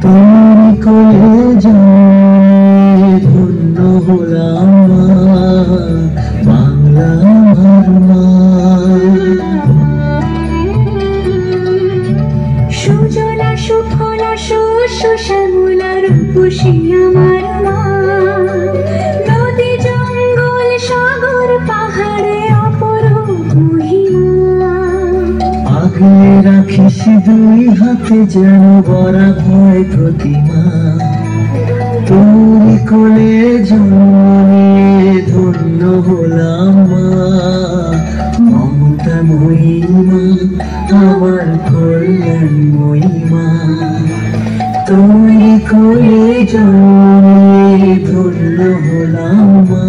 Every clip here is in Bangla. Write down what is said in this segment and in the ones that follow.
তোর কোলে জন্মে ধন্য হলাম বাংলা আমার মা। সুজলা সুফলা শস্য শ্যামলা রূপসী আমার মা। নদী জঙ্গল সাগর পাহাড়ে অপরূপ মহিমা। আগলে রাখিস দুই হাতে যেন বরা হয় প্রতিমা। তোর কোলে জন্মে ধন্য হলাম মা। মমতা মহিমা আমার কল্যাণময়ী মা। তোর কোলে জন্মে ধন্য হলাম মা।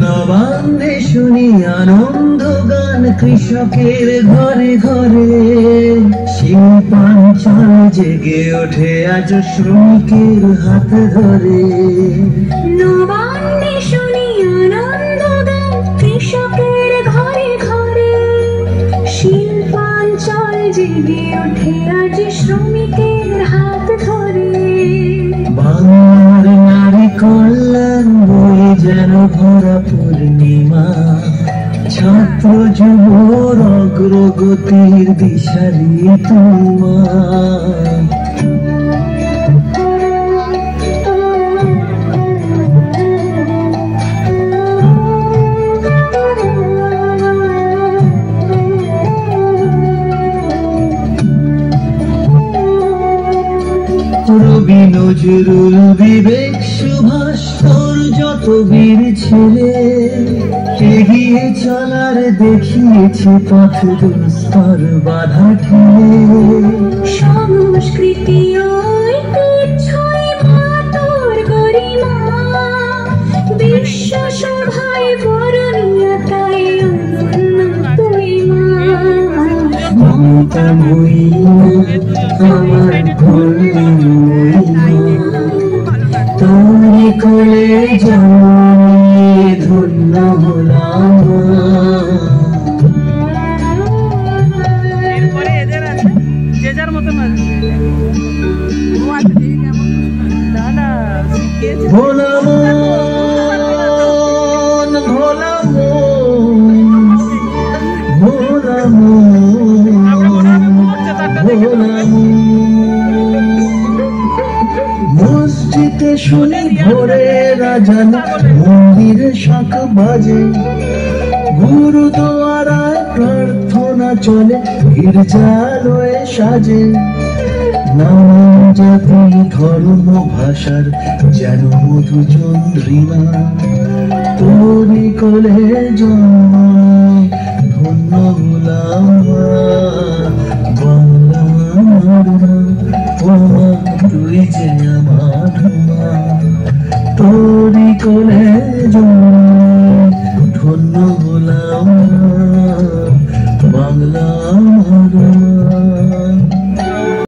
নবান্নে শুনি আনন্দ গান কৃষকের ঘরে ঘরে। শিল্পাঞ্চল জেগে ওঠে আজ শ্রমিকের হাত ধরে। নবান্নে শুনি আনন্দ গান কৃষকের ঘরে ঘরে। শিল্পাঞ্চল জেগে ওঠে আজ শ্রমিকের হাত ধরে। বাংলার নারী কল্যাণ বই যেন ভরা পূর্ণিমা। ছাত্র যুবর অগ্রগতির দিশারি তোমা। রবি নজরুল বিবেক সুভাষ তোর যত বীর ছেলে। এগিয়ে চলার দেখিয়েছে পথ দুস্তর বাধা ঠেলে। সংস্কৃতি ঐতিহ্যই মা তোর গরিমা। বিশ্ব সভায় বরণীয়তায় অনন্য তুই মা। মমতা মহিমা আমার কল্যাণময়ী মা। তোর কোলে জন্মে ধন্য হলাম মা। এরপরে এদের আছে যে যার মতন আসবে। ও আছে ঠিক এমন না না শিখিয়েছে। ভোলা মন ভোলা মন ভোলা মন ভোলা মন। মসজিদে শুনি ভোরের আজান, মন্দিরে শাঁখ বাজে। গুরুদুয়ারায় প্রার্থনা চলে, গির্জালয়ে সাজে। নানান জাতি ধর্ম ভাষার যেন মধু চন্দ্রিমা। তোরি কোলে জন্মে ধন্য হলাম মা। বাংলা আমার মা, ও মা তুই যে আমার মা। তোরি কোলে জন্মে